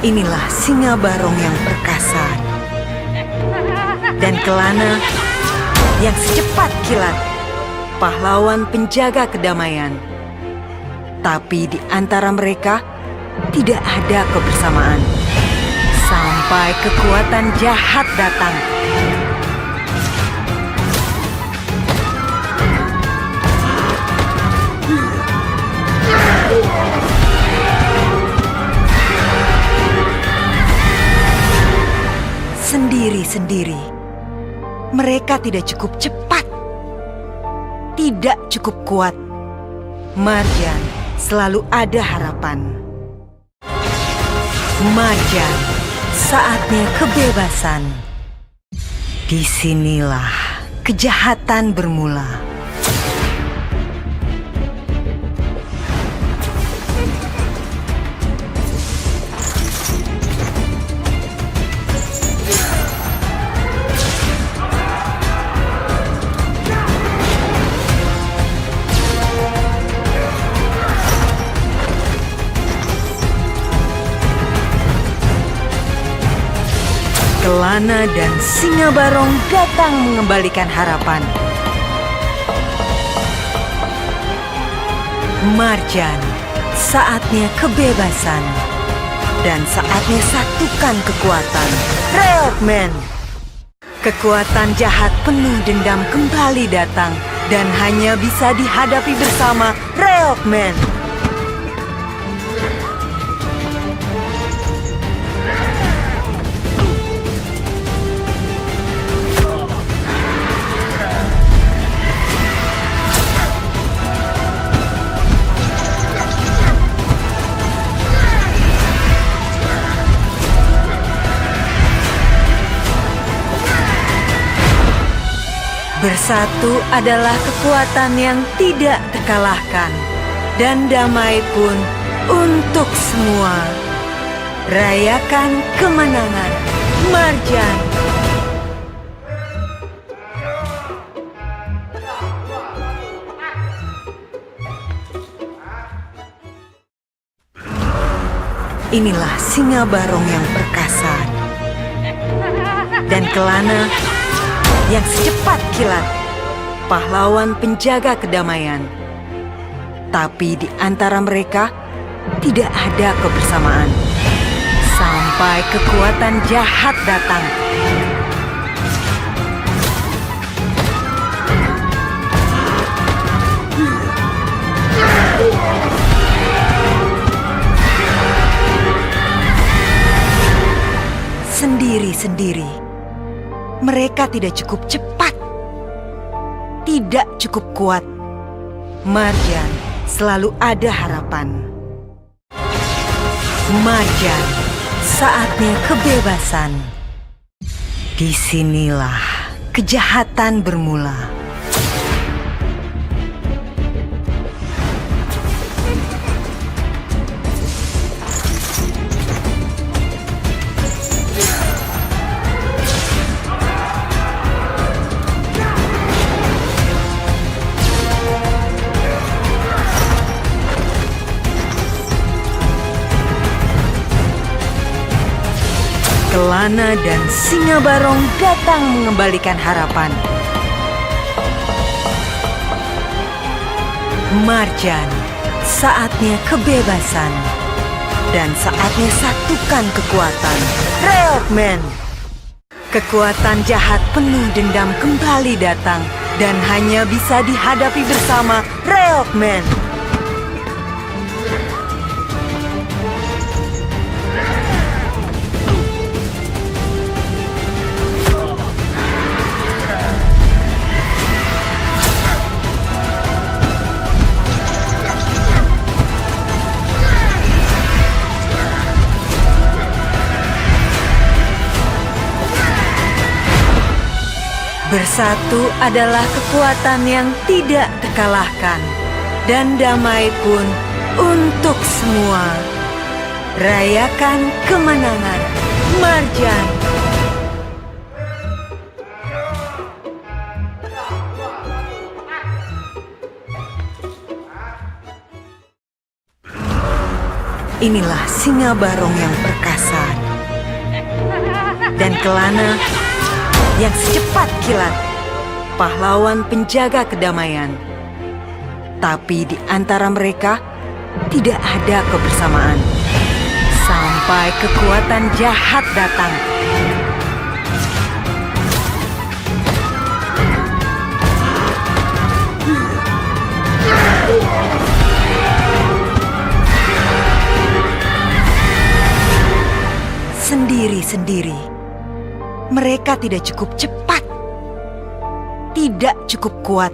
Inilah singa barong yang perkasa dan kelana yang secepat kilat, pahlawan penjaga kedamaian. Tapi di antara mereka tidak ada kebersamaan sampai kekuatan jahat datang. Sendiri-sendiri, mereka tidak cukup cepat, tidak cukup kuat. Marjan selalu ada harapan. Marjan, saatnya kebebasan. Disinilah kejahatan bermula. Kelana dan singa barong datang mengembalikan harapan. Marjan, saatnya kebebasan. Dan saatnya satukan kekuatan. Reokman! Kekuatan jahat penuh dendam kembali datang. Dan hanya bisa dihadapi bersama Reokman. Bersatu adalah kekuatan yang tidak terkalahkan. Dan damai pun untuk semua. Rayakan kemenangan Marjan. Inilah singa barong yang perkasa dan kelana yang secepat kilat, pahlawan penjaga kedamaian. Tapi di antara mereka tidak ada kebersamaan sampai kekuatan jahat datang. Sendiri-sendiri, mereka tidak cukup cepat, tidak cukup kuat. Marjan selalu ada harapan. Marjan, saatnya kebebasan. Disinilah kejahatan bermula. Kelana dan singa barong datang mengembalikan harapan. Marjan, saatnya kebebasan. Dan saatnya satukan kekuatan. Reokman! Kekuatan jahat penuh dendam kembali datang. Dan hanya bisa dihadapi bersama Reokman. Bersatu adalah kekuatan yang tidak terkalahkan. Dan damai pun untuk semua. Rayakan kemenangan Marjan. Inilah singa barong yang perkasa dan kelana yang secepat kilat, pahlawan penjaga kedamaian. Tapi di antara mereka tidak ada kebersamaan sampai kekuatan jahat datang. Sendiri-sendiri, mereka tidak cukup cepat, tidak cukup kuat.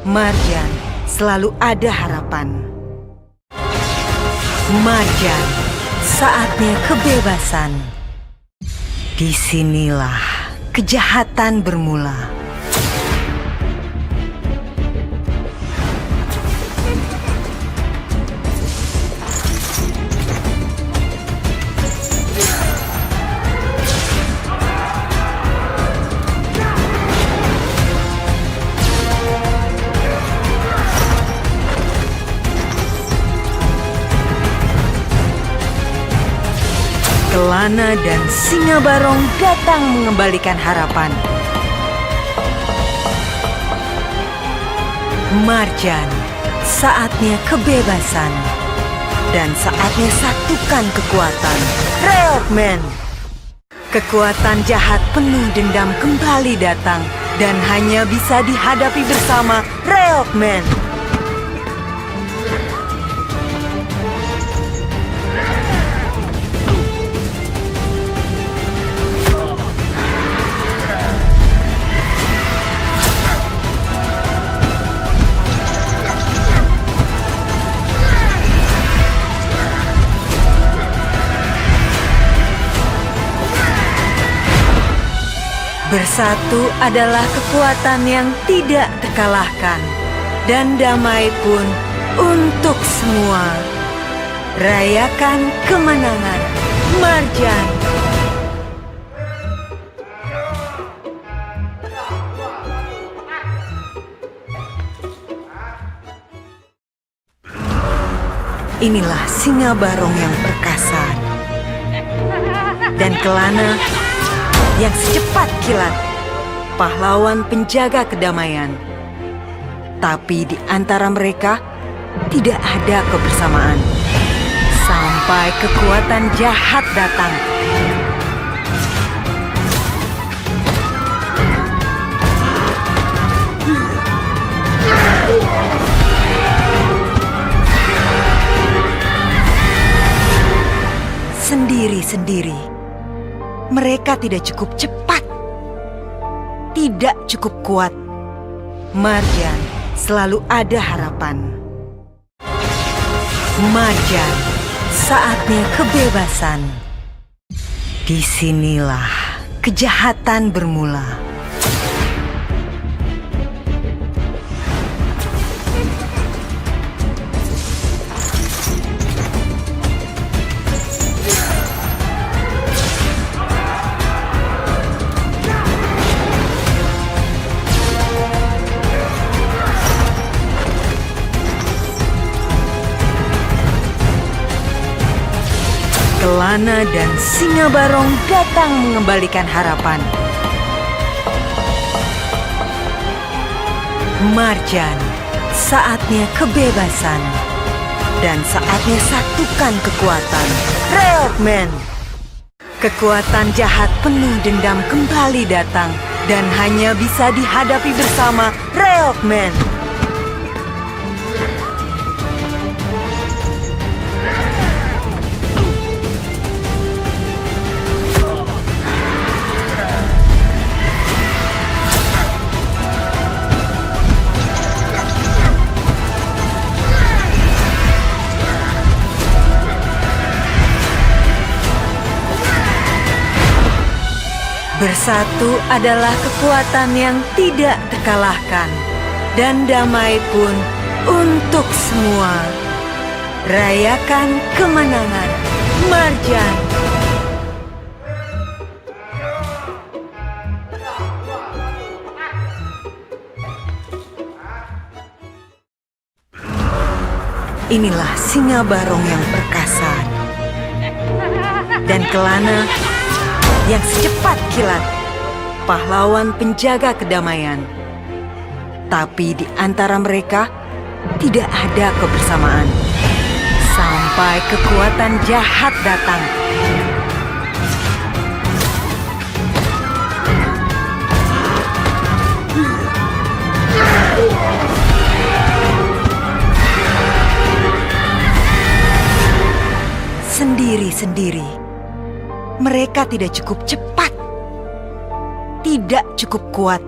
Marjan selalu ada harapan. Marjan, saatnya kebebasan. Disinilah kejahatan bermula. Kelana dan singa barong datang mengembalikan harapan. Marjan, saatnya kebebasan. Dan saatnya satukan kekuatan. Reokman! Kekuatan jahat penuh dendam kembali datang. Dan hanya bisa dihadapi bersama Reokman. Bersatu adalah kekuatan yang tidak terkalahkan. Dan damai pun untuk semua. Rayakan kemenangan Marjan. Inilah singa barong yang perkasa dan kelana yang secepat kilat, pahlawan penjaga kedamaian. Tapi di antara mereka tidak ada kebersamaan sampai kekuatan jahat datang. Sendiri-sendiri, mereka tidak cukup cepat, tidak cukup kuat. Marjan selalu ada harapan. Marjan, saatnya kebebasan. Disinilah kejahatan bermula. Kelana dan singa barong datang mengembalikan harapan. Marjan, saatnya kebebasan. Dan saatnya satukan kekuatan. Reokman! Kekuatan jahat penuh dendam kembali datang. Dan hanya bisa dihadapi bersama Reokman. Bersatu adalah kekuatan yang tidak terkalahkan. Dan damai pun untuk semua. Rayakan kemenangan Marjan. Inilah singa barong yang perkasa dan Kelana yang secepat kilat, pahlawan penjaga kedamaian. Tapi di antara mereka tidak ada kebersamaan sampai kekuatan jahat datang. Sendiri-sendiri, mereka tidak cukup cepat, tidak cukup kuat.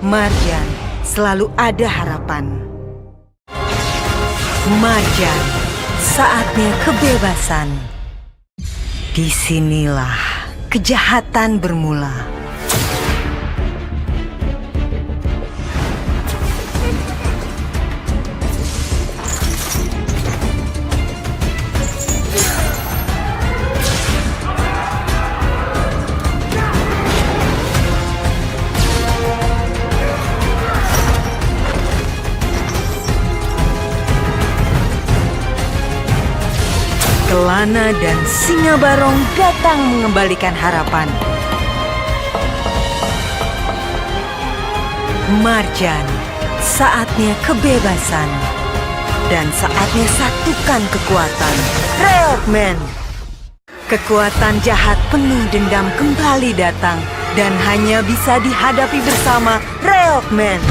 Marjan selalu ada harapan. Marjan, saatnya kebebasan. Disinilah kejahatan bermula. Kelana dan singa barong datang mengembalikan harapan. Marjan, saatnya kebebasan. Dan saatnya satukan kekuatan. Reokman! Kekuatan jahat penuh dendam kembali datang. Dan hanya bisa dihadapi bersama Reokman.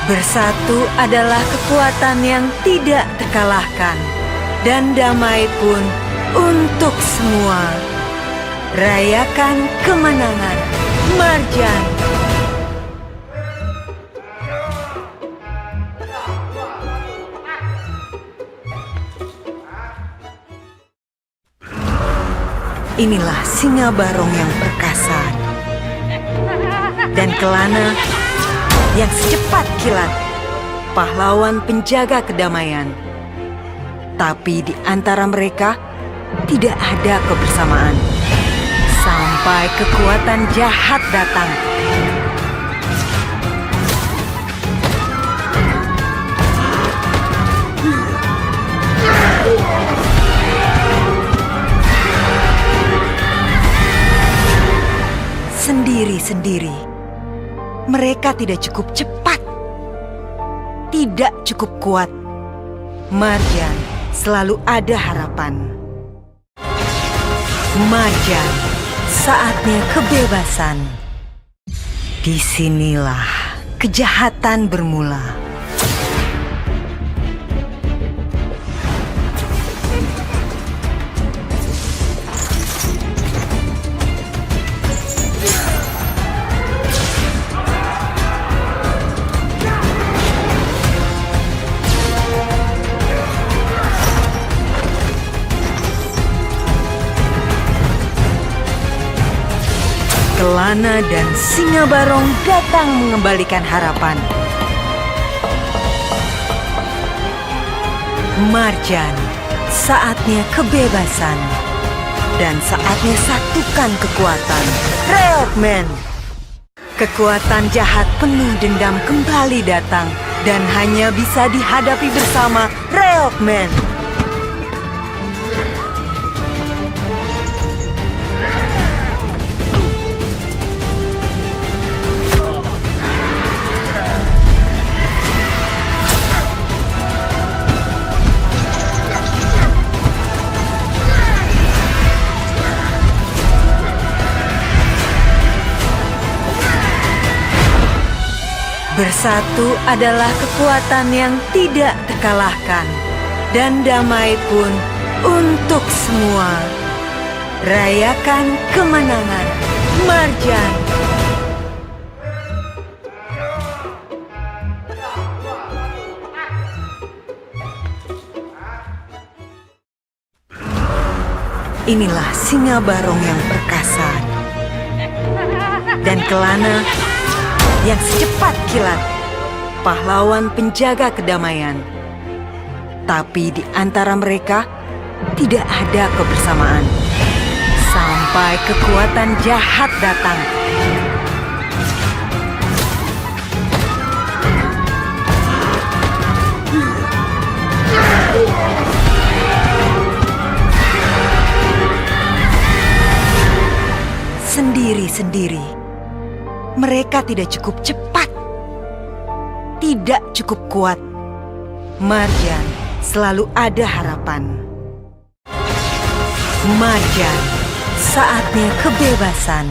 Bersatu adalah kekuatan yang tidak terkalahkan. Dan damai pun untuk semua. Rayakan kemenangan, Marjan! Inilah singa barong yang perkasa. Dan Kelana yang secepat kilat, pahlawan penjaga kedamaian. Tapi di antara mereka tidak ada kebersamaan sampai kekuatan jahat datang. Sendiri-sendiri, mereka tidak cukup cepat, tidak cukup kuat. Marjan selalu ada harapan. Marjan, saatnya kebebasan. Disinilah kejahatan bermula. Kelana dan singa barong datang mengembalikan harapan. Marjan, saatnya kebebasan. Dan saatnya satukan kekuatan. Reokman! Kekuatan jahat penuh dendam kembali datang. Dan hanya bisa dihadapi bersama Reokman. Bersatu adalah kekuatan yang tidak terkalahkan. Dan damai pun untuk semua. Rayakan kemenangan, Marjan! Inilah singa barong yang perkasa dan Kelana yang secepat kilat, pahlawan penjaga kedamaian. Tapi di antara mereka tidak ada kebersamaan sampai kekuatan jahat datang. Sendiri-sendiri, mereka tidak cukup cepat, tidak cukup kuat. Marjan selalu ada harapan. Marjan, saatnya kebebasan.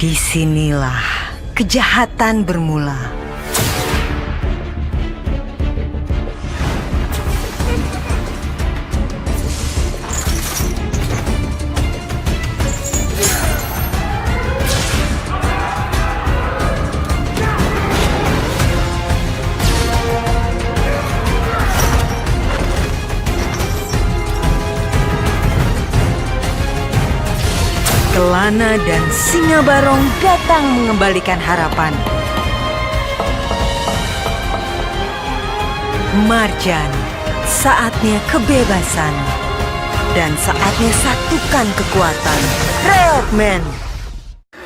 Disinilah kejahatan bermula. Kelana dan singa barong datang mengembalikan harapan. Marjan, saatnya kebebasan. Dan saatnya satukan kekuatan. Reokman!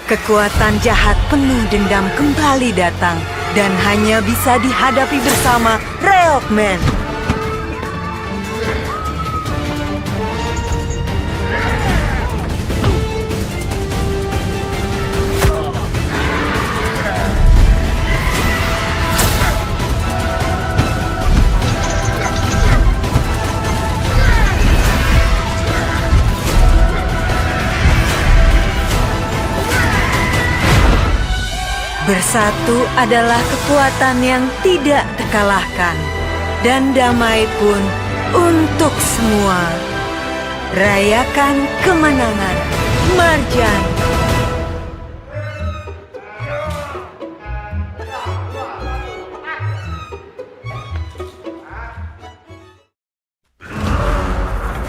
Kekuatan jahat penuh dendam kembali datang. Dan hanya bisa dihadapi bersama Reokman. Bersatu adalah kekuatan yang tidak terkalahkan. Dan damai pun untuk semua. Rayakan kemenangan, Marjan!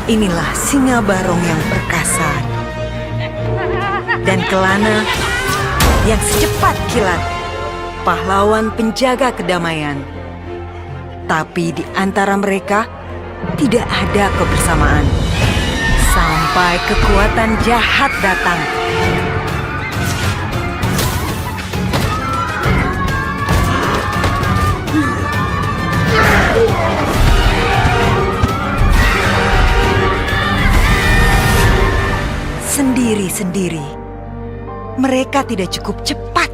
Inilah singa barong yang perkasa. Dan Kelana yang secepat kilat, pahlawan penjaga kedamaian. Tapi di antara mereka tidak ada kebersamaan sampai kekuatan jahat datang. Sendiri-sendiri, mereka tidak cukup cepat,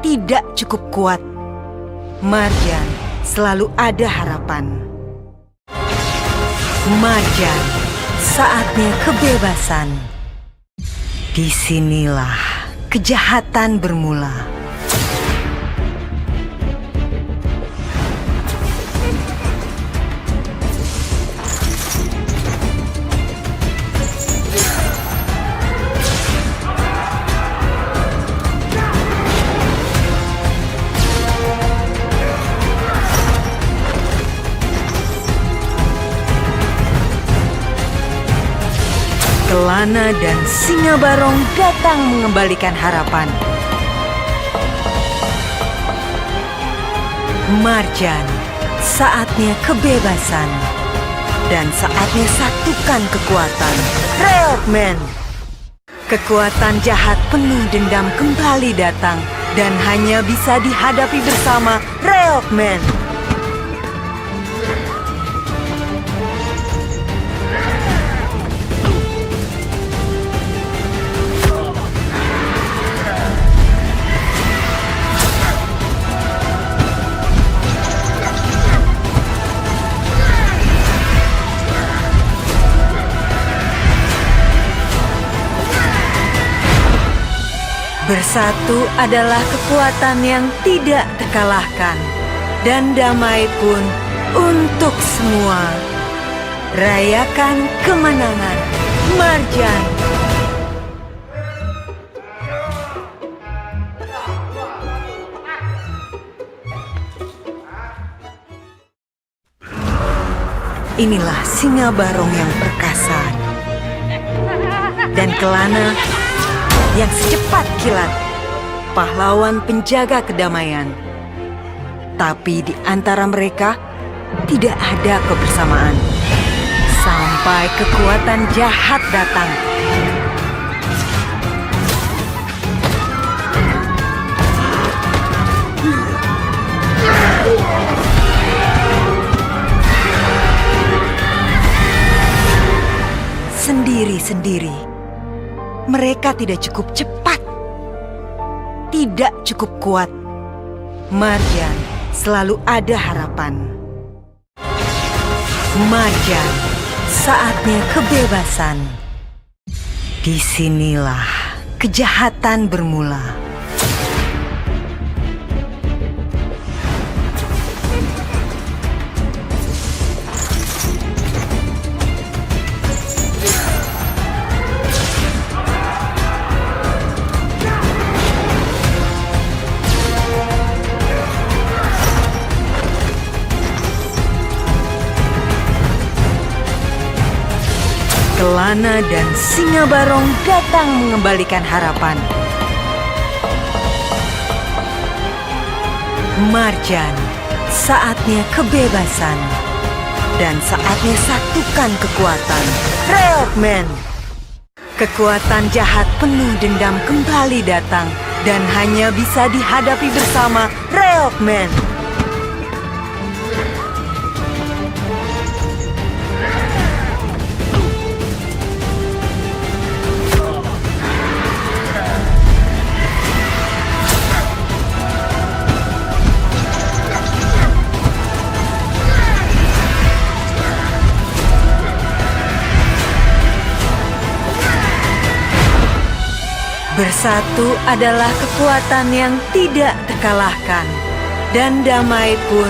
tidak cukup kuat. Marjan selalu ada harapan. Marjan, saatnya kebebasan. Disinilah kejahatan bermula. Kelana dan singa barong datang mengembalikan harapan. Marjan, saatnya kebebasan. Dan saatnya satukan kekuatan. Reokman! Kekuatan jahat penuh dendam kembali datang. Dan hanya bisa dihadapi bersama Reokman. Bersatu adalah kekuatan yang tidak terkalahkan. Dan damai pun untuk semua. Rayakan kemenangan, Marjan! Inilah singa barong yang perkasa. dan Kelana yang secepat kilat, pahlawan penjaga kedamaian. Tapi di antara mereka tidak ada kebersamaan sampai kekuatan jahat datang. Sendiri-sendiri, mereka tidak cukup cepat, tidak cukup kuat. Marjan selalu ada harapan. Marjan, saatnya kebebasan. Disinilah kejahatan bermula. Kelana dan Singa Barong datang mengembalikan harapan. Marjan, saatnya kebebasan. Dan saatnya satukan kekuatan. Reokman! Kekuatan jahat penuh dendam kembali datang. Dan hanya bisa dihadapi bersama Reokman. Bersatu adalah kekuatan yang tidak terkalahkan. Dan damai pun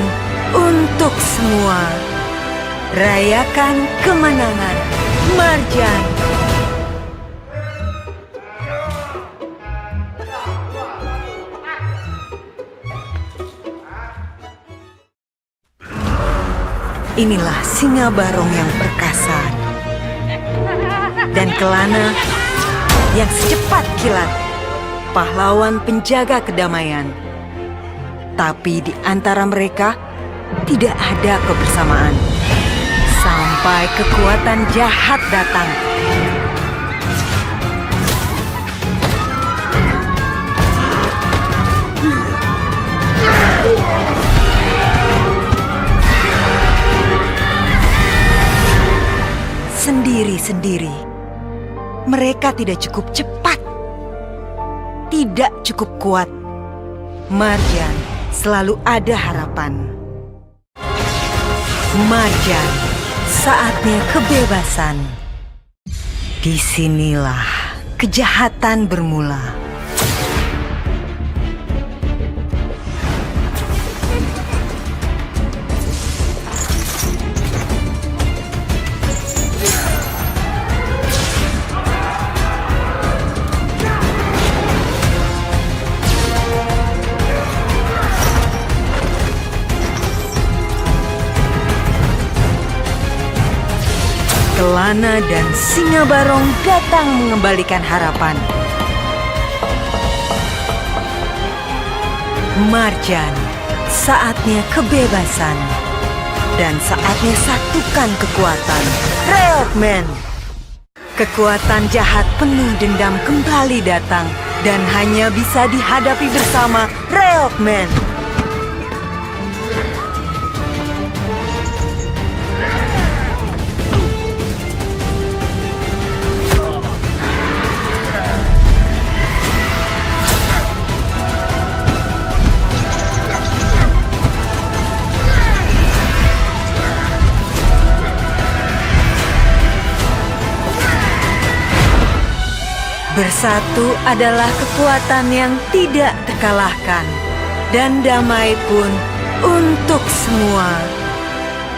untuk semua. Rayakan kemenangan Marjan. Inilah Singa Barong yang perkasa. Dan Kelana yang secepat kilat, pahlawan penjaga kedamaian. Tapi di antara mereka tidak ada kebersamaan sampai kekuatan jahat datang. Sendiri-sendiri, mereka tidak cukup cepat, tidak cukup kuat. Marjan selalu ada harapan. Marjan, saatnya kebebasan. Disinilah kejahatan bermula. Kelana dan Singa Barong datang mengembalikan harapan. Marjan, saatnya kebebasan. Dan saatnya satukan kekuatan. Reokman! Kekuatan jahat penuh dendam kembali datang. Dan hanya bisa dihadapi bersama Reokman. Bersatu adalah kekuatan yang tidak terkalahkan. Dan damai pun untuk semua.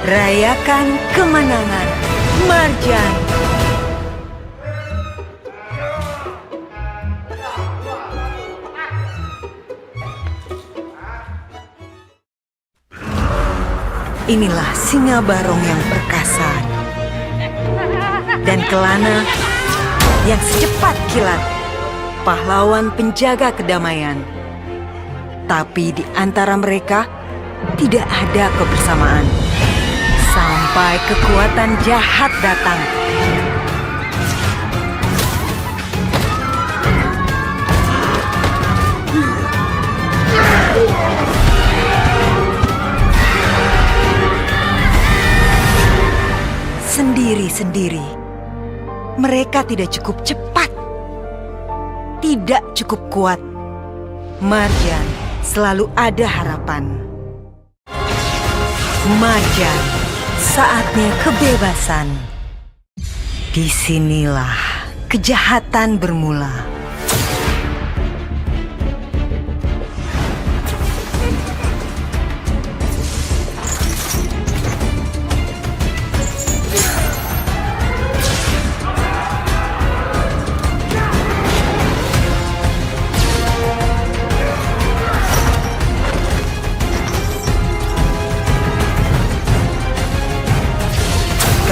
Rayakan kemenangan Marjan. Inilah Singa Barong yang perkasa. Dan Kelana yang secepat kilat, pahlawan penjaga kedamaian. Tapi di antara mereka tidak ada kebersamaan. Sampai kekuatan jahat datang. Sendiri-sendiri, mereka tidak cukup cepat, tidak cukup kuat. Marjan selalu ada harapan. Marjan, saatnya kebebasan. Disinilah kejahatan bermula.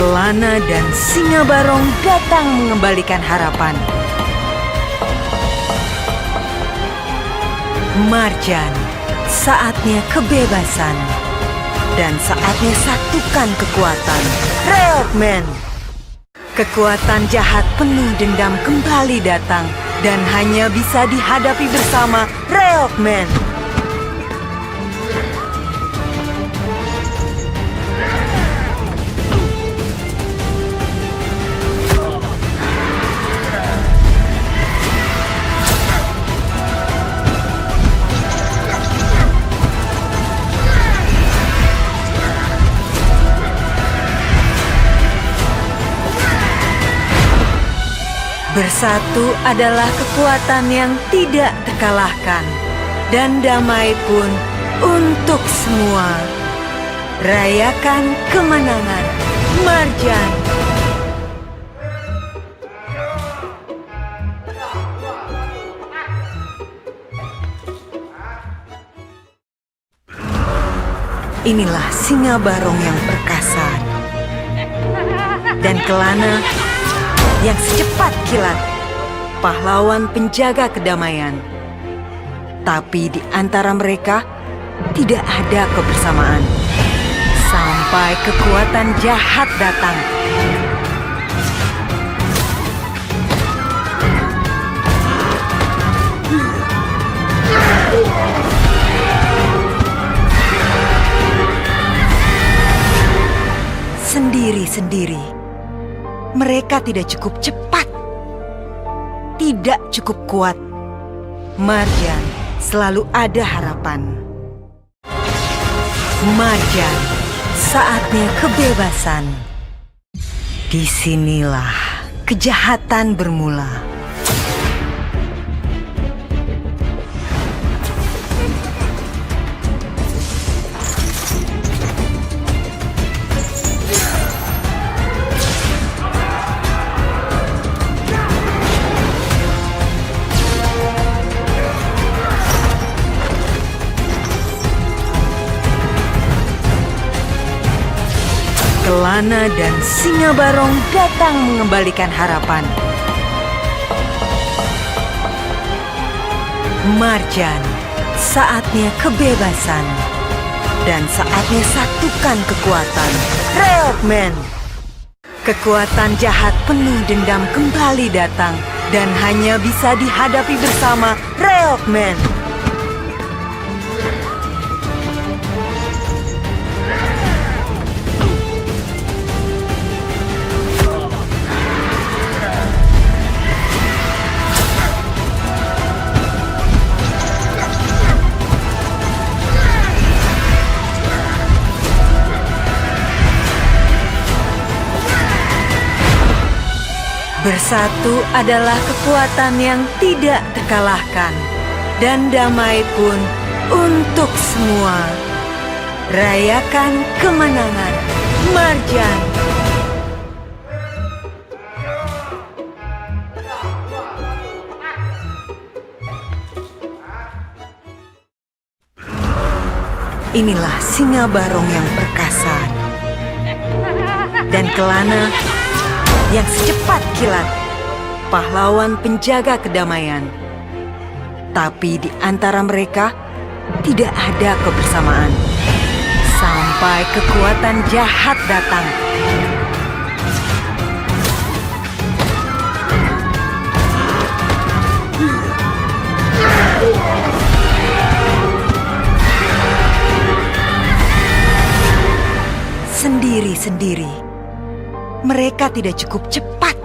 Kelana dan Singa Barong datang mengembalikan harapan. Marjan, saatnya kebebasan. Dan saatnya satukan kekuatan. Reokman! Kekuatan jahat penuh dendam kembali datang. Dan hanya bisa dihadapi bersama Reokman. Bersatu adalah kekuatan yang tidak terkalahkan. Dan damai pun untuk semua. Rayakan kemenangan Marjan. Inilah Singa Barong yang perkasa. Dan Kelana yang secepat kilat, pahlawan penjaga kedamaian. Tapi di antara mereka tidak ada kebersamaan. Sampai kekuatan jahat datang. Sendiri-sendiri, mereka tidak cukup cepat, tidak cukup kuat. Marjan selalu ada harapan. Marjan, saatnya kebebasan. Disinilah kejahatan bermula. Kelana dan Singa Barong datang mengembalikan harapan. Marjan, saatnya kebebasan. Dan saatnya satukan kekuatan. Reokman! Kekuatan jahat penuh dendam kembali datang. Dan hanya bisa dihadapi bersama Reokman. Bersatu adalah kekuatan yang tidak terkalahkan. Dan damai pun untuk semua. Rayakan kemenangan Marjan. Inilah Singa Barong yang perkasa. Dan Kelana yang secepat kilat, pahlawan penjaga kedamaian. Tapi di antara mereka tidak ada kebersamaan. Sampai kekuatan jahat datang. Sendiri-sendiri, mereka tidak cukup cepat,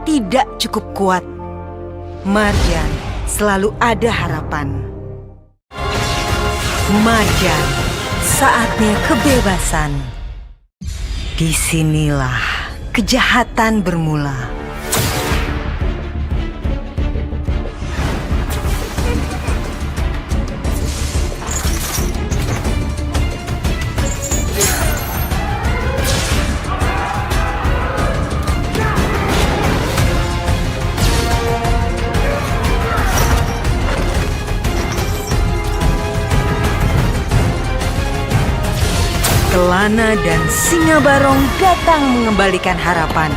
tidak cukup kuat. Marjan selalu ada harapan. Marjan, saatnya kebebasan. Disinilah kejahatan bermula. Kelana dan Singa Barong datang mengembalikan harapan.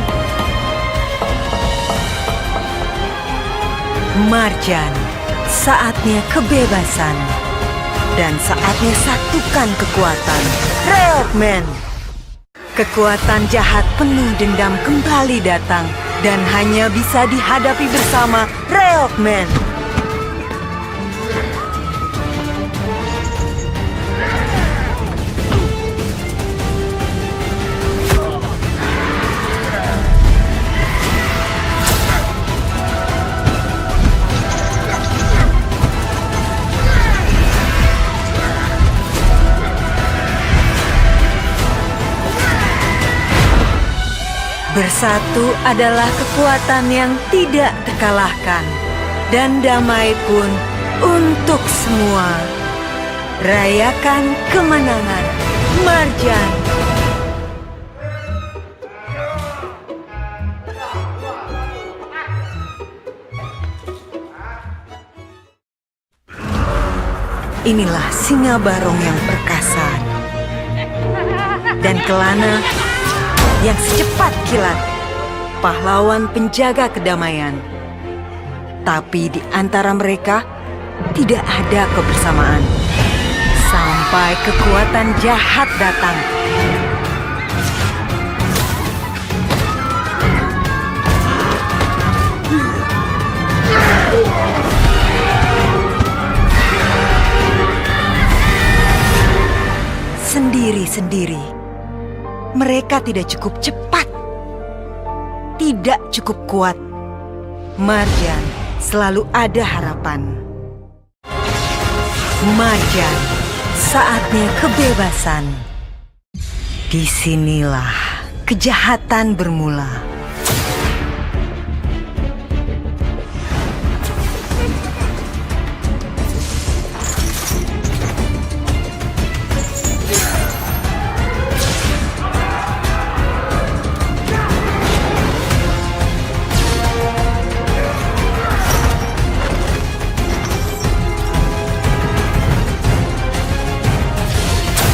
Marjan, saatnya kebebasan. Dan saatnya satukan kekuatan. Reokman! Kekuatan jahat penuh dendam kembali datang. Dan hanya bisa dihadapi bersama Reokman. Bersatu adalah kekuatan yang tidak terkalahkan. Dan damai pun untuk semua. Rayakan kemenangan Marjan. Inilah Singa Barong yang perkasa. Dan Kelana yang secepat kilat, pahlawan penjaga kedamaian. Tapi di antara mereka tidak ada kebersamaan. Sampai kekuatan jahat datang. Sendiri-sendiri, mereka tidak cukup cepat, tidak cukup kuat. Marjan selalu ada harapan. Marjan, saatnya kebebasan. Disinilah kejahatan bermula.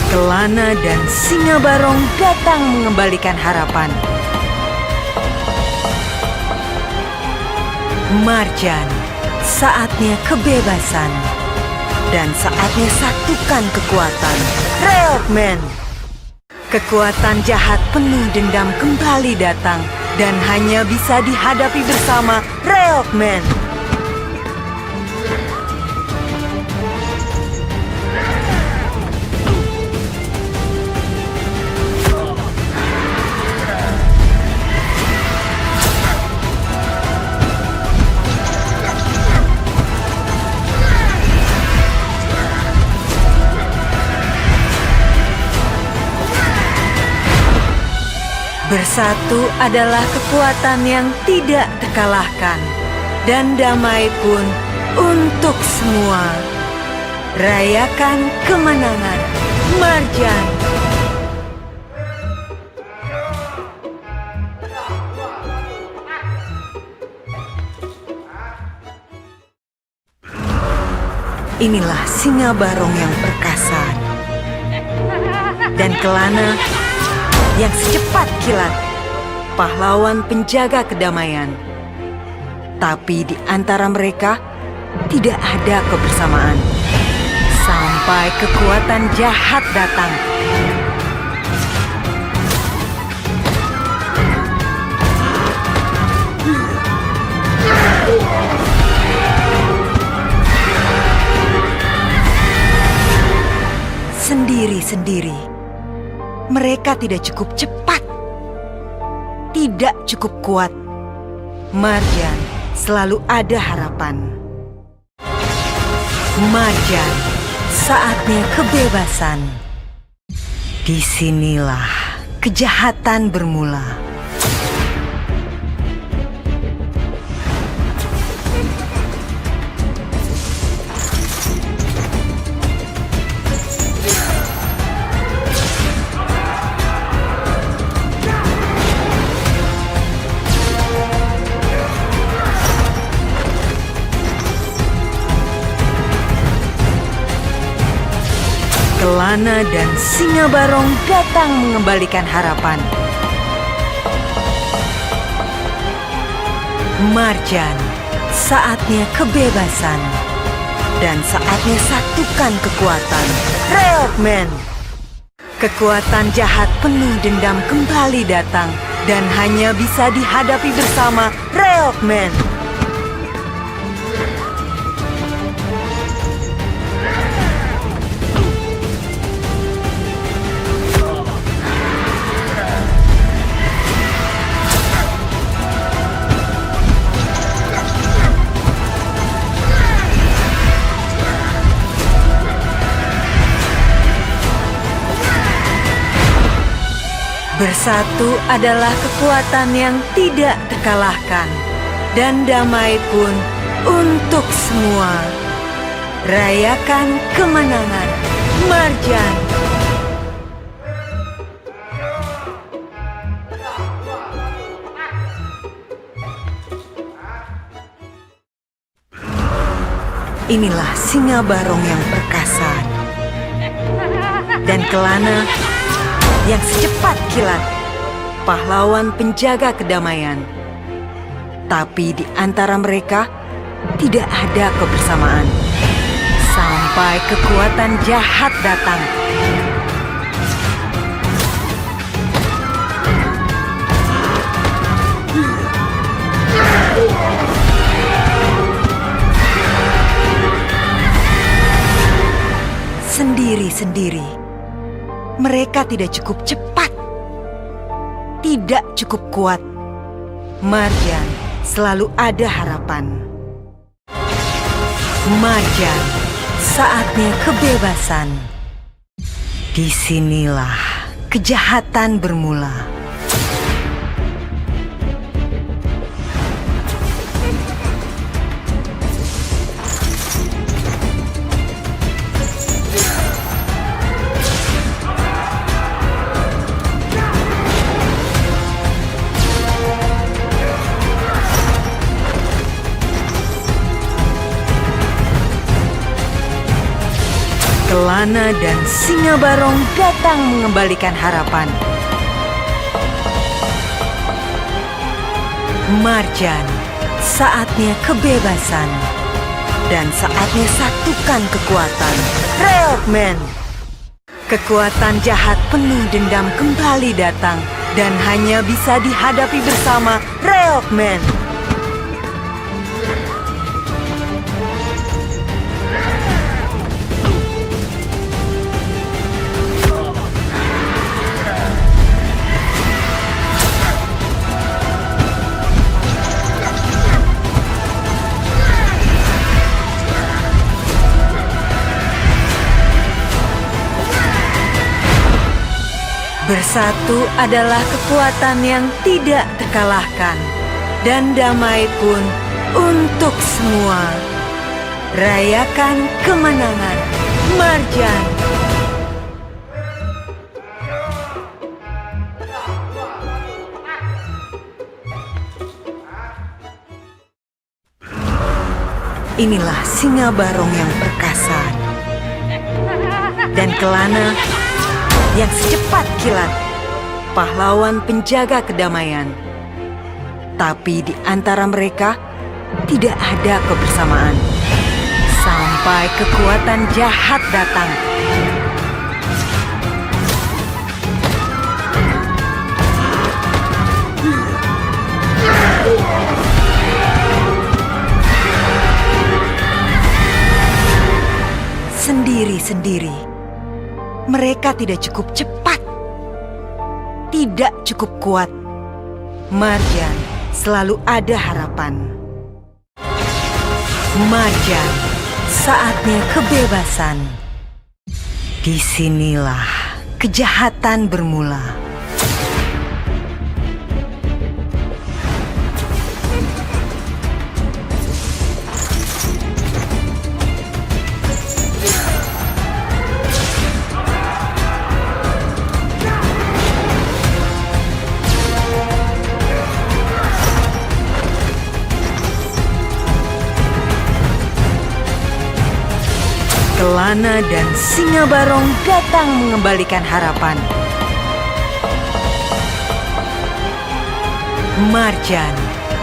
Kelana dan Singa Barong datang mengembalikan harapan. Marjan, saatnya kebebasan. Dan saatnya satukan kekuatan. Reokman! Kekuatan jahat penuh dendam kembali datang. Dan hanya bisa dihadapi bersama Reokman. Bersatu adalah kekuatan yang tidak terkalahkan. Dan damai pun untuk semua. Rayakan kemenangan Marjan. Inilah Singa Barong yang perkasa. Dan Kelana yang secepat kilat, pahlawan penjaga kedamaian. Tapi di antara mereka tidak ada kebersamaan. Sampai kekuatan jahat datang. Sendiri-sendiri, mereka tidak cukup cepat, tidak cukup kuat. Marjan selalu ada harapan. Marjan, saatnya kebebasan. Disinilah kejahatan bermula. Kelana dan Singa Barong datang mengembalikan harapan. Marjan, saatnya kebebasan. Dan saatnya satukan kekuatan. Reokman! Kekuatan jahat penuh dendam kembali datang. Dan hanya bisa dihadapi bersama Reokman. Bersatu adalah kekuatan yang tidak terkalahkan. Dan damai pun untuk semua. Rayakan kemenangan Marjan. Inilah Singa Barong yang perkasa. Dan Kelana yang secepat kilat, pahlawan penjaga kedamaian. Tapi di antara mereka tidak ada kebersamaan. Sampai kekuatan jahat datang. Sendiri-sendiri, mereka tidak cukup cepat, tidak cukup kuat. Marjan selalu ada harapan. Marjan, saatnya kebebasan. Disinilah kejahatan bermula. Kelana dan Singa Barong datang mengembalikan harapan. Marjan, saatnya kebebasan. Dan saatnya satukan kekuatan. Reokman! Kekuatan jahat penuh dendam kembali datang. Dan hanya bisa dihadapi bersama Reokman. Bersatu adalah kekuatan yang tidak terkalahkan. Dan damai pun untuk semua. Rayakan kemenangan Marjan. Inilah Singa Barong yang perkasa. Dan Kelana yang secepat kilat, pahlawan penjaga kedamaian. Tapi di antara mereka tidak ada kebersamaan. Sampai kekuatan jahat datang. Sendiri-sendiri, mereka tidak cukup cepat, tidak cukup kuat. Marjan selalu ada harapan. Marjan, saatnya kebebasan. Disinilah kejahatan bermula. Kelana dan Singa Barong datang mengembalikan harapan. Marjan,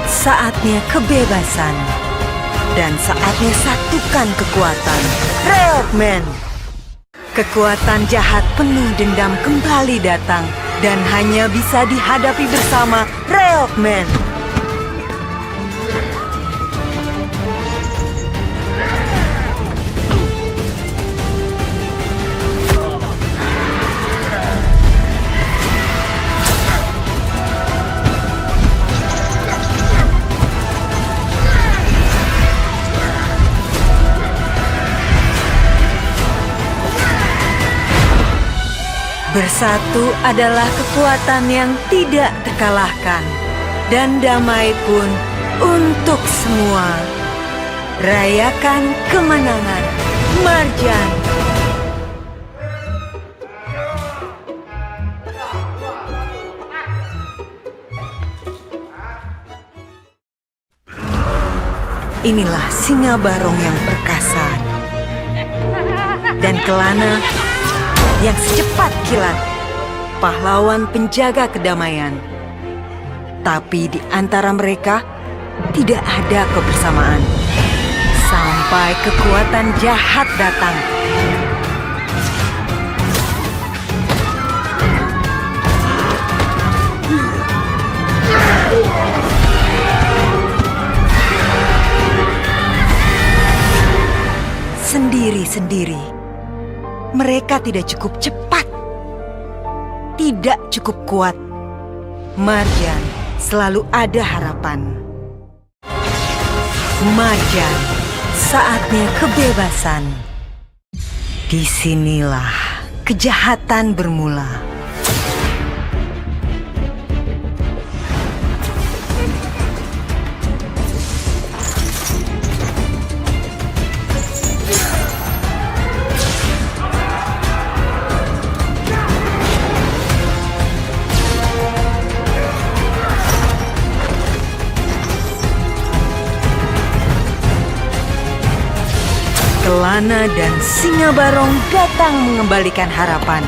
saatnya kebebasan. Dan saatnya satukan kekuatan. Reokman! Kekuatan jahat penuh dendam kembali datang. Dan hanya bisa dihadapi bersama Reokman. Bersatu adalah kekuatan yang tidak terkalahkan. Dan damai pun untuk semua. Rayakan kemenangan Marjan. Inilah Singa Barong yang perkasa. Dan Kelana yang secepat kilat, pahlawan penjaga kedamaian. Tapi di antara mereka tidak ada kebersamaan. Sampai kekuatan jahat datang. Sendiri-sendiri, mereka tidak cukup cepat, tidak cukup kuat. Marjan selalu ada harapan. Marjan, saatnya kebebasan. Disinilah kejahatan bermula. Kelana dan Singa Barong datang mengembalikan harapan.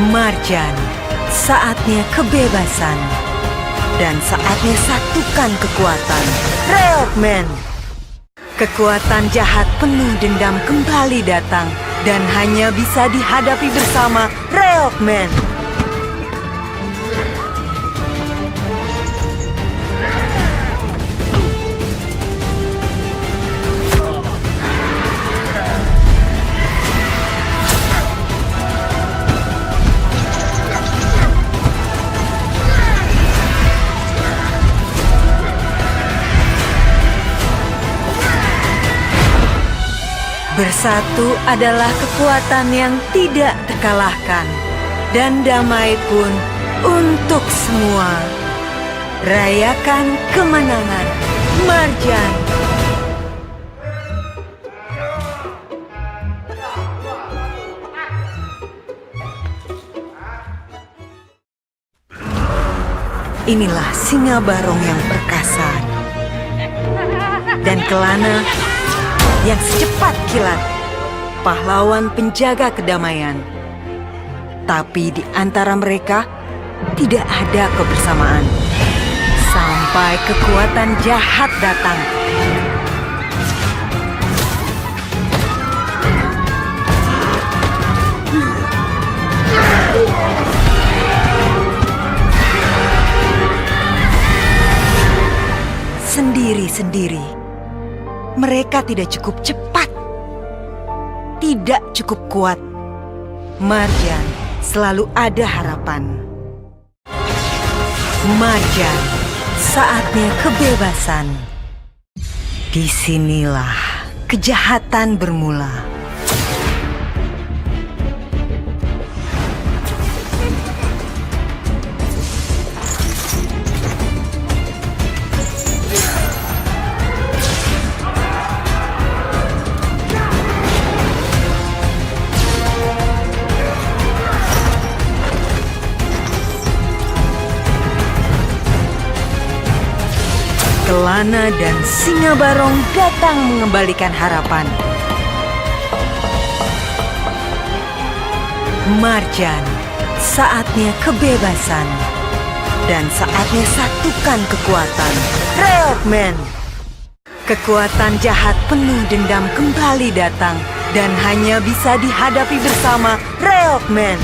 Marjan, saatnya kebebasan. Dan saatnya satukan kekuatan. Reokman! Kekuatan jahat penuh dendam kembali datang. Dan hanya bisa dihadapi bersama Reokman. Bersatu adalah kekuatan yang tidak terkalahkan. Dan damai pun untuk semua. Rayakan kemenangan Marjan. Inilah Singa Barong yang perkasa. Dan Kelana yang secepat kilat, pahlawan penjaga kedamaian. Tapi di antara mereka tidak ada kebersamaan. sampai kekuatan jahat datang. Sendiri-sendiri, mereka tidak cukup cepat, tidak cukup kuat. Marjan selalu ada harapan. Marjan, saatnya kebebasan. Disinilah kejahatan bermula. Kelana dan Singa Barong datang mengembalikan harapan. Marjan, saatnya kebebasan. Dan saatnya satukan kekuatan. Reokman! Kekuatan jahat penuh dendam kembali datang. Dan hanya bisa dihadapi bersama Reokman.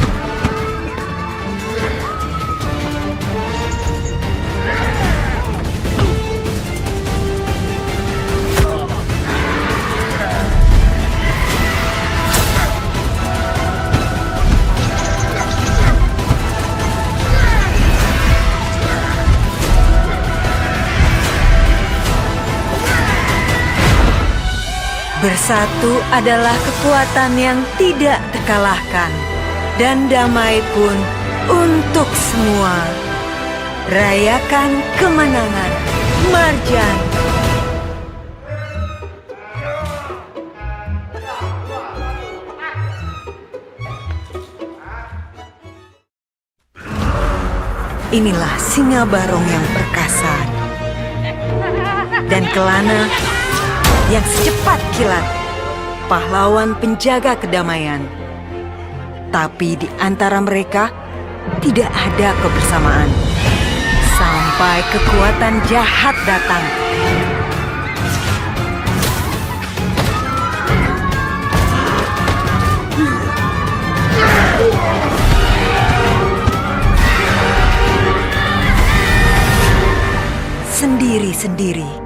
Bersatu adalah kekuatan yang tidak terkalahkan. Dan damai pun untuk semua. Rayakan kemenangan Marjan. Inilah Singa Barong yang perkasa. Dan Kelana yang secepat kilat, pahlawan penjaga kedamaian. Tapi di antara mereka tidak ada kebersamaan. Sampai kekuatan jahat datang. Sendiri-sendiri,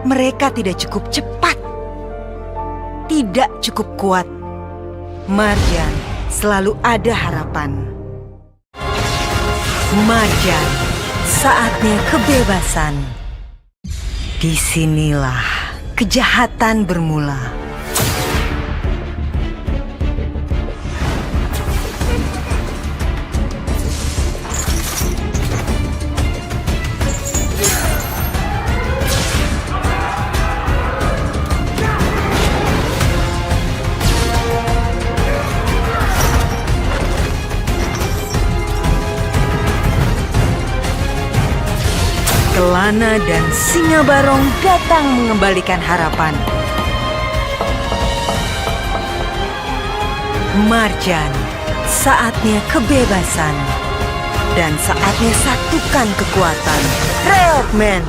mereka tidak cukup cepat, tidak cukup kuat. Marjan selalu ada harapan. Marjan, saatnya kebebasan. Disinilah kejahatan bermula. Kelana dan Singa Barong datang mengembalikan harapan. Marjan, saatnya kebebasan. Dan saatnya satukan kekuatan. Reokman!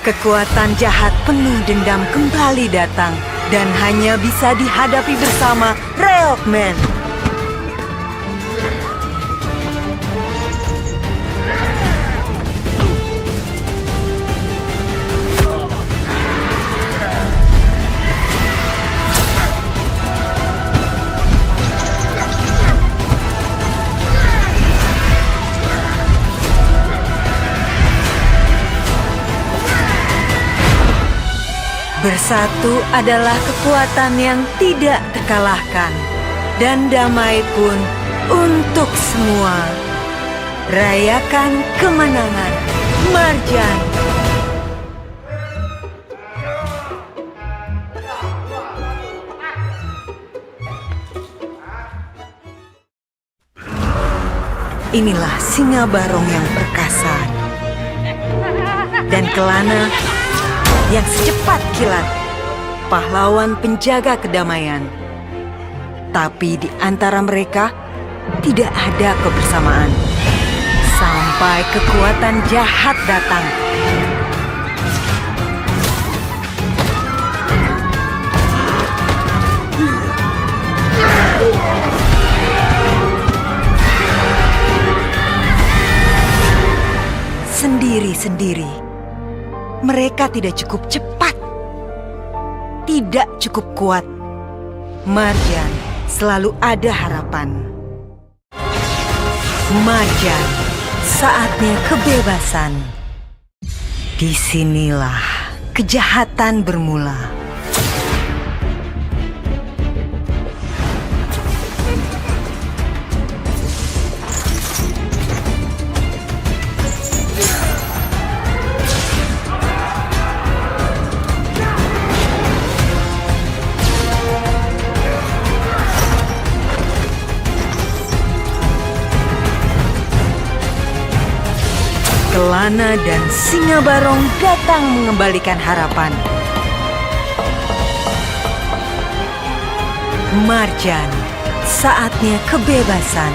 Kekuatan jahat penuh dendam kembali datang. Dan hanya bisa dihadapi bersama Reokman. Bersatu adalah kekuatan yang tidak terkalahkan. Dan damai pun untuk semua. Rayakan kemenangan Marjan. Inilah Singa Barong yang perkasa. Dan Kelana yang secepat kilat, pahlawan penjaga kedamaian. Tapi di antara mereka tidak ada kebersamaan. sampai kekuatan jahat datang. Sendiri-sendiri, mereka tidak cukup cepat, tidak cukup kuat. Marjan selalu ada harapan. Marjan, saatnya kebebasan. Disinilah kejahatan bermula. Kelana dan Singa Barong datang mengembalikan harapan. Marjan, saatnya kebebasan.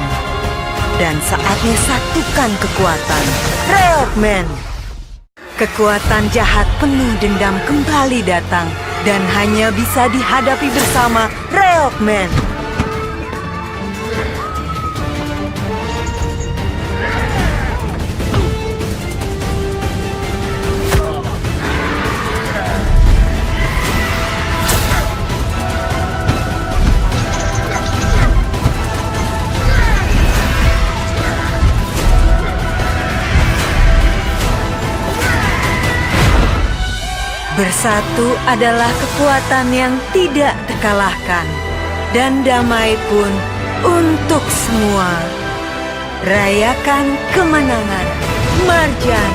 Dan saatnya satukan kekuatan. Reokman! Kekuatan jahat penuh dendam kembali datang. Dan hanya bisa dihadapi bersama Reokman. Bersatu adalah kekuatan yang tidak terkalahkan. Dan damai pun untuk semua. Rayakan kemenangan Marjan.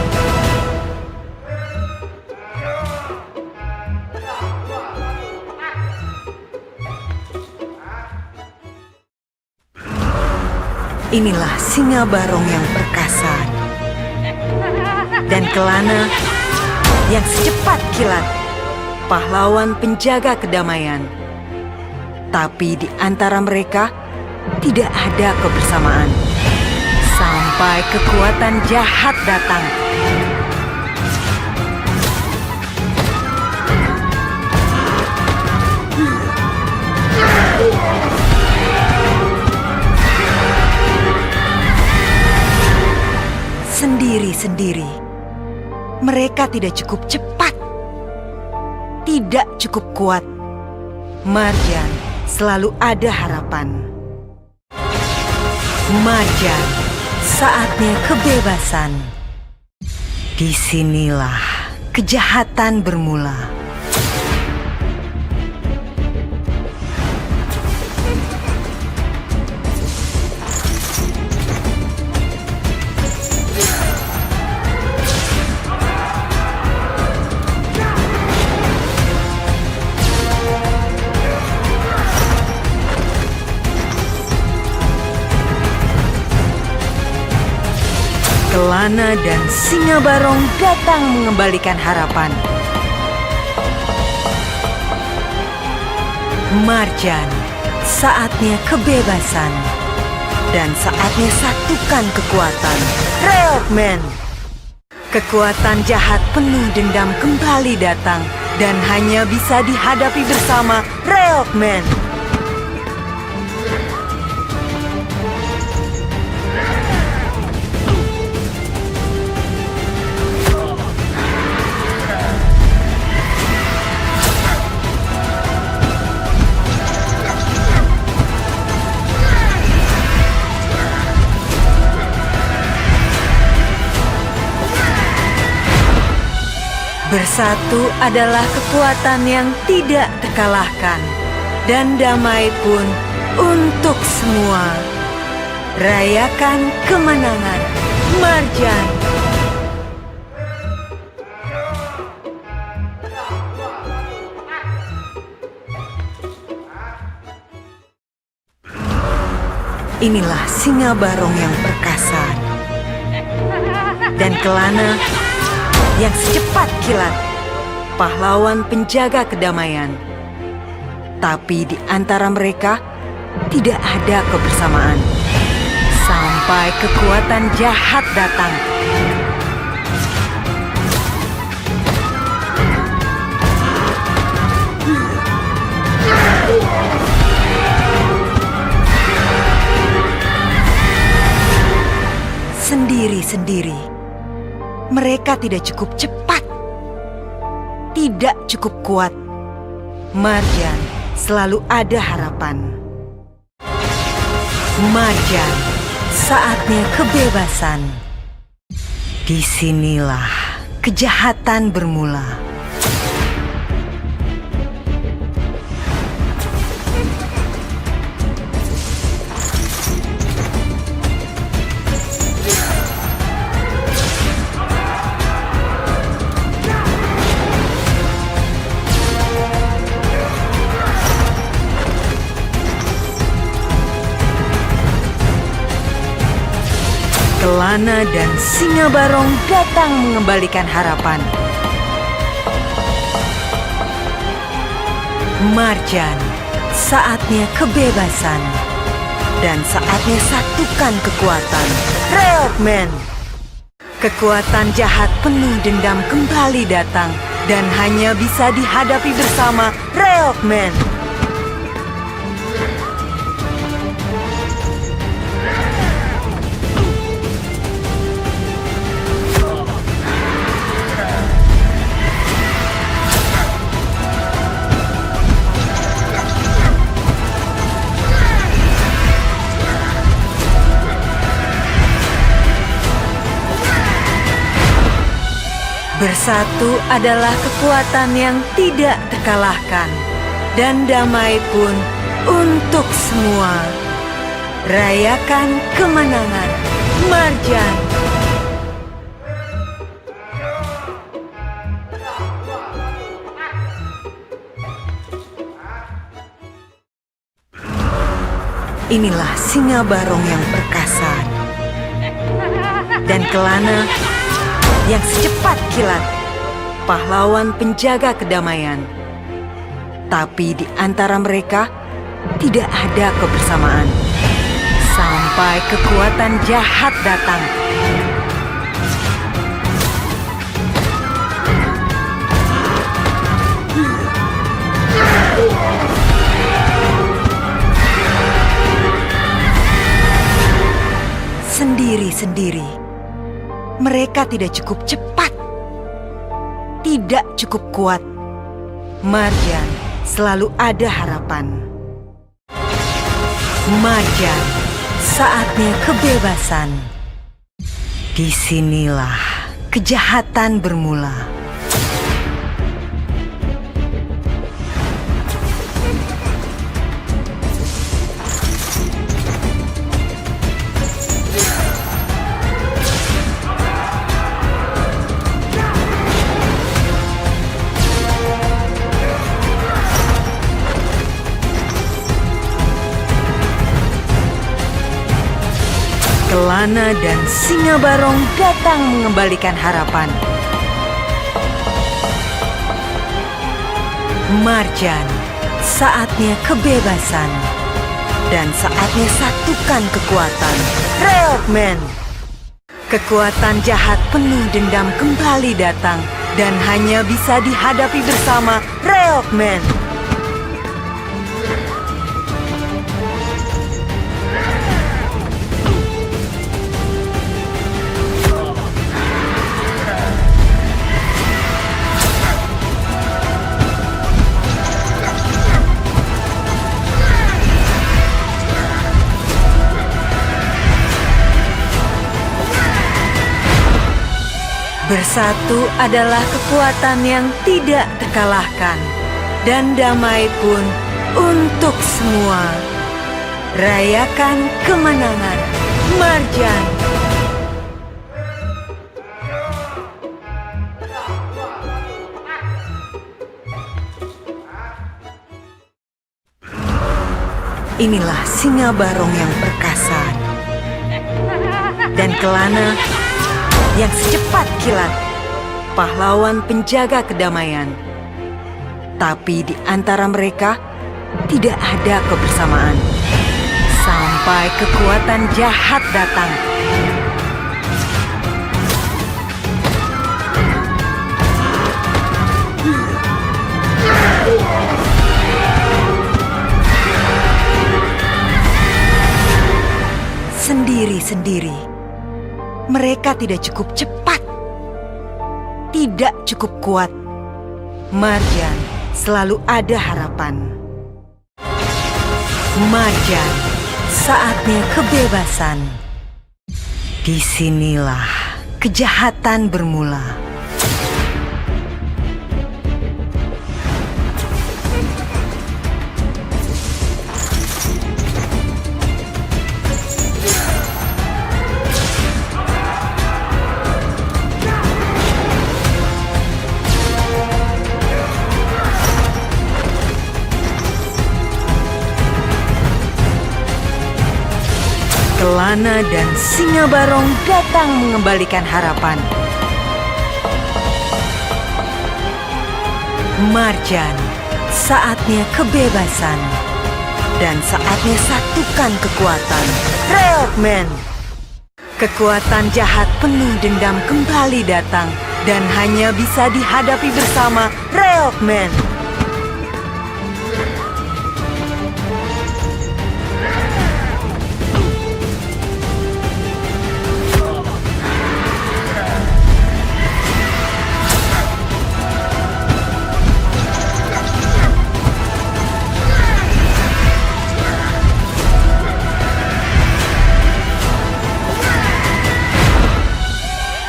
Inilah Singa Barong yang perkasa. Dan Kelana yang secepat kilat, pahlawan penjaga kedamaian. Tapi di antara mereka tidak ada kebersamaan. Sampai kekuatan jahat datang. Sendiri-sendiri, mereka tidak cukup cepat, tidak cukup kuat. Marjan selalu ada harapan. Marjan, saatnya kebebasan. Disinilah kejahatan bermula. Kelana dan Singa Barong datang mengembalikan harapan. Marjan, saatnya kebebasan. Dan saatnya satukan kekuatan. Reokman! Kekuatan jahat penuh dendam kembali datang. Dan hanya bisa dihadapi bersama Reokman. Bersatu adalah kekuatan yang tidak terkalahkan. Dan damai pun untuk semua. Rayakan kemenangan Marjan. Inilah Singa Barong yang perkasa. Dan Kelana yang secepat kilat, pahlawan penjaga kedamaian. Tapi di antara mereka tidak ada kebersamaan. sampai kekuatan jahat datang. Sendiri-sendiri, mereka tidak cukup cepat, tidak cukup kuat. Marjan selalu ada harapan. Marjan, saatnya kebebasan. Disinilah kejahatan bermula. Kelana dan Singa Barong datang mengembalikan harapan. Marjan, saatnya kebebasan. Dan saatnya satukan kekuatan. Reokman! Kekuatan jahat penuh dendam kembali datang. Dan hanya bisa dihadapi bersama Reokman. Bersatu adalah kekuatan yang tidak terkalahkan. Dan damai pun untuk semua. Rayakan kemenangan Marjan. Inilah Singa Barong yang perkasa. Dan Kelana yang secepat kilat, pahlawan penjaga kedamaian. Tapi di antara mereka tidak ada kebersamaan. Sampai kekuatan jahat datang. Sendiri-sendiri, mereka tidak cukup cepat, tidak cukup kuat. Marjan selalu ada harapan. Marjan, saatnya kebebasan. Disinilah kejahatan bermula. Kelana dan Singa Barong datang mengembalikan harapan. Marjan, saatnya kebebasan. Dan saatnya satukan kekuatan. Reokman! Kekuatan jahat penuh dendam kembali datang. Dan hanya bisa dihadapi bersama Reokman. Bersatu adalah kekuatan yang tidak terkalahkan. Dan damai pun untuk semua. Rayakan kemenangan Marjan. Inilah Singa Barong yang perkasa. Dan Kelana yang secepat kilat, pahlawan penjaga kedamaian. Tapi di antara mereka tidak ada kebersamaan. sampai kekuatan jahat datang. Sendiri-sendiri, mereka tidak cukup cepat, tidak cukup kuat. Marjan selalu ada harapan. Marjan, saatnya kebebasan. Disinilah kejahatan bermula. Kelana dan Singa Barong datang mengembalikan harapan. Marjan, saatnya kebebasan. Dan saatnya satukan kekuatan. Reokman! Kekuatan jahat penuh dendam kembali datang. Dan hanya bisa dihadapi bersama Reokman.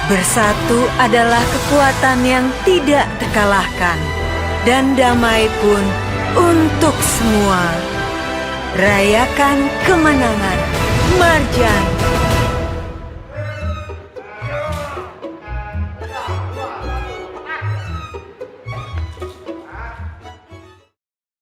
Bersatu adalah kekuatan yang tidak terkalahkan. Dan damai pun untuk semua. Rayakan kemenangan Marjan.